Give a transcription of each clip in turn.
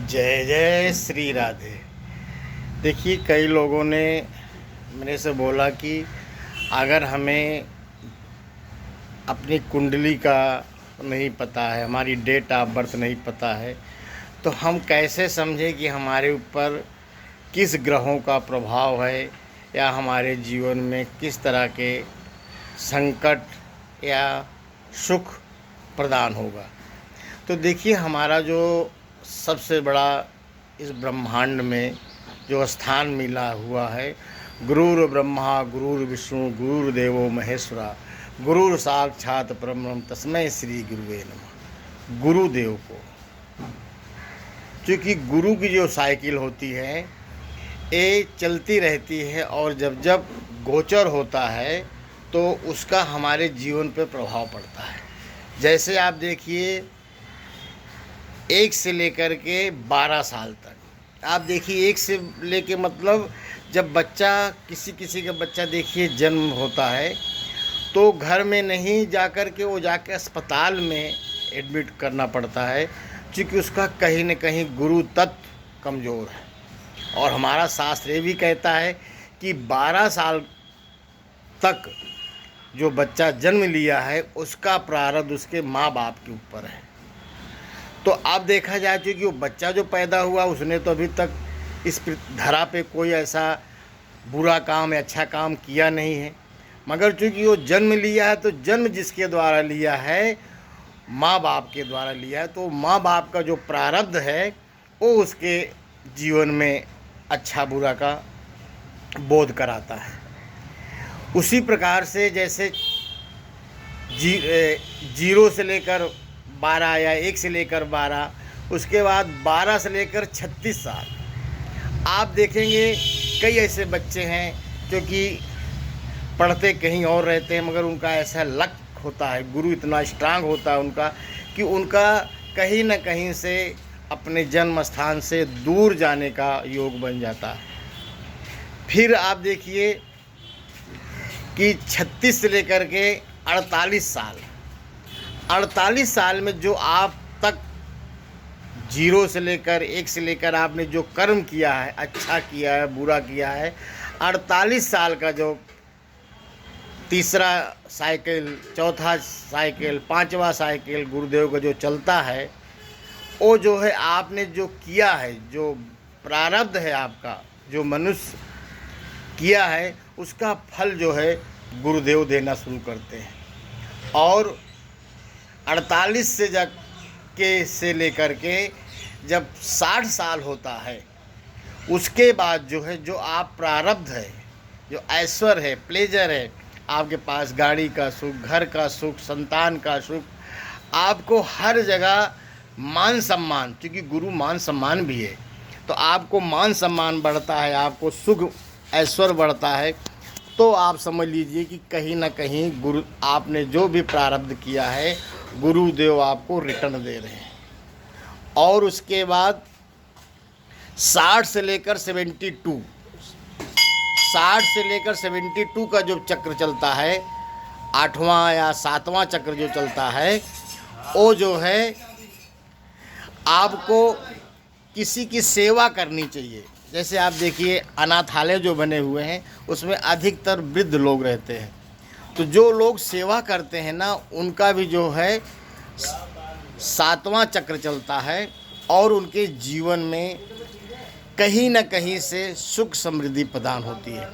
जय जय श्री राधे। देखिए, कई लोगों ने मेरे से बोला कि अगर हमें अपनी कुंडली का नहीं पता है, हमारी डेट ऑफ बर्थ नहीं पता है, तो हम कैसे समझें कि हमारे ऊपर किस ग्रहों का प्रभाव है या हमारे जीवन में किस तरह के संकट या सुख प्रदान होगा। तो देखिए, हमारा जो सबसे बड़ा इस ब्रह्मांड में जो स्थान मिला हुआ है, गुरुर् ब्रह्मा गुरुर्विष्णु गुरुर्देवो महेश्वरा गुरुर् साक्षात परब्रह्म तस्मै श्री गुरुवे नमः। गुरुदेव को, क्योंकि गुरु की जो साइकिल होती है ये चलती रहती है और जब जब गोचर होता है तो उसका हमारे जीवन पर प्रभाव पड़ता है। जैसे आप देखिए, 1 से लेकर के 12 साल तक आप देखिए, 1 से लेके मतलब जब बच्चा किसी का बच्चा देखिए जन्म होता है तो घर में नहीं जाकर के वो जाके अस्पताल में एडमिट करना पड़ता है, क्योंकि उसका कहीं न कहीं गुरु तत्व कमज़ोर है। और हमारा शास्त्र ये भी कहता है कि 12 साल तक जो बच्चा जन्म लिया है उसका प्रारब्ध उसके माँ बाप के ऊपर है। तो अब देखा जाए कि वो बच्चा जो पैदा हुआ उसने तो अभी तक इस धरा पे कोई ऐसा बुरा काम या अच्छा काम किया नहीं है, मगर चूँकि वो जन्म लिया है तो जन्म जिसके द्वारा लिया है, माँ बाप के द्वारा लिया है, तो माँ बाप का जो प्रारब्ध है वो उसके जीवन में अच्छा बुरा का बोध कराता है। उसी प्रकार से जैसे 0 से लेकर 12 या 1 से लेकर 12, उसके बाद 12 से लेकर 36 साल आप देखेंगे कई ऐसे बच्चे हैं जो कि पढ़ते कहीं और रहते हैं, मगर उनका ऐसा लक होता है, गुरु इतना स्ट्रांग होता है उनका कि उनका कहीं न कहीं से अपने जन्म स्थान से दूर जाने का योग बन जाता है। फिर आप देखिए कि 36 से लेकर के 48 साल में जो आप तक 0 से लेकर 1 से लेकर आपने जो कर्म किया है, अच्छा किया है बुरा किया है, 48 साल का जो तीसरा साइकिल, चौथा साइकिल, 5वां साइकिल गुरुदेव का जो चलता है, वो जो है आपने जो किया है, जो प्रारब्ध है आपका, जो मनुष्य किया है, उसका फल जो है गुरुदेव देना शुरू करते हैं। और 48 से लेकर के जब 60 साल होता है, उसके बाद जो है, जो आप प्रारब्ध है, जो ऐश्वर्य है, प्लेजर है, आपके पास गाड़ी का सुख, घर का सुख, संतान का सुख, आपको हर जगह मान सम्मान, क्योंकि गुरु मान सम्मान भी है, तो आपको मान सम्मान बढ़ता है, आपको सुख ऐश्वर्य बढ़ता है, तो आप समझ लीजिए कि कहीं ना कहीं गुरु आपने जो भी प्रारब्ध किया है गुरुदेव आपको रिटर्न दे रहे हैं। और उसके बाद 60 से लेकर 72, 60 से लेकर 72 का जो चक्र चलता है, 8वां या 7वां चक्र जो चलता है, वो जो है आपको किसी की सेवा करनी चाहिए। जैसे आप देखिए, अनाथालय जो बने हुए हैं उसमें अधिकतर वृद्ध लोग रहते हैं, तो जो लोग सेवा करते हैं ना, उनका भी जो है 7वां चक्र चलता है और उनके जीवन में कहीं न कहीं से सुख समृद्धि प्रदान होती है।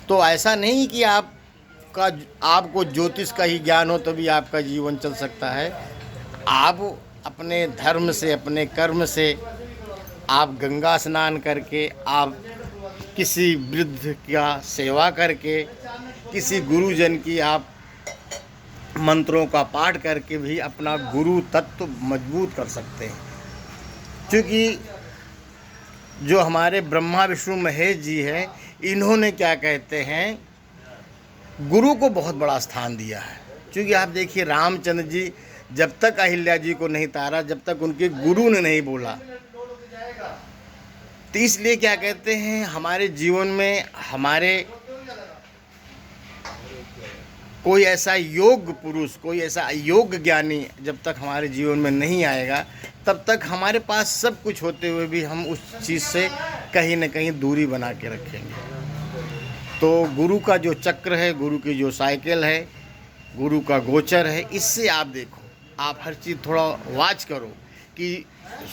तो ऐसा नहीं कि आपको ज्योतिष का ही ज्ञान हो तभी आपका जीवन चल सकता है। आप अपने धर्म से, अपने कर्म से, आप गंगा स्नान करके, आप किसी वृद्ध का सेवा करके, किसी गुरुजन की आप मंत्रों का पाठ करके भी अपना गुरु तत्व मजबूत कर सकते हैं। क्योंकि जो हमारे ब्रह्मा विष्णु महेश जी हैं, इन्होंने क्या कहते हैं, गुरु को बहुत बड़ा स्थान दिया है। क्योंकि आप देखिए, रामचंद्र जी जब तक अहिल्या जी को नहीं तारा, जब तक उनके गुरु ने नहीं बोला, तो इसलिए क्या कहते हैं, हमारे जीवन में हमारे कोई ऐसा योग पुरुष, कोई ऐसा योग ज्ञानी जब तक हमारे जीवन में नहीं आएगा, तब तक हमारे पास सब कुछ होते हुए भी हम उस चीज़ से कहीं ना कहीं दूरी बना के रखेंगे। तो गुरु का जो चक्र है, गुरु की जो साइकिल है, गुरु का गोचर है, इससे आप देखो, आप हर चीज़ थोड़ा वाच करो कि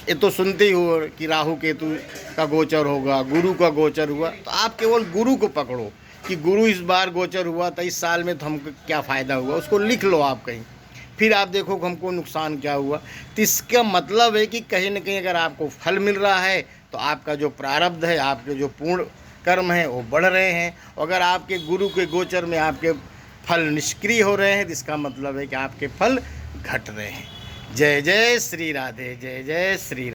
ये तो सुनते ही हो कि राहु केतु का गोचर होगा, गुरु का गोचर हुआ, तो आप केवल गुरु को पकड़ो कि गुरु इस बार गोचर हुआ था, इस साल में तो हमको क्या फ़ायदा हुआ, उसको लिख लो आप कहीं, फिर आप देखो कि हमको नुकसान क्या हुआ। तो इसका मतलब है कि कहीं ना कहीं अगर आपको फल मिल रहा है तो आपका जो प्रारब्ध है, आपके जो पूर्ण कर्म हैं वो बढ़ रहे हैं। अगर आपके गुरु के गोचर में आपके फल निष्क्रिय हो रहे हैं तो इसका मतलब है कि आपके फल घट रहे हैं। जय जय श्री राधे, जय जय श्री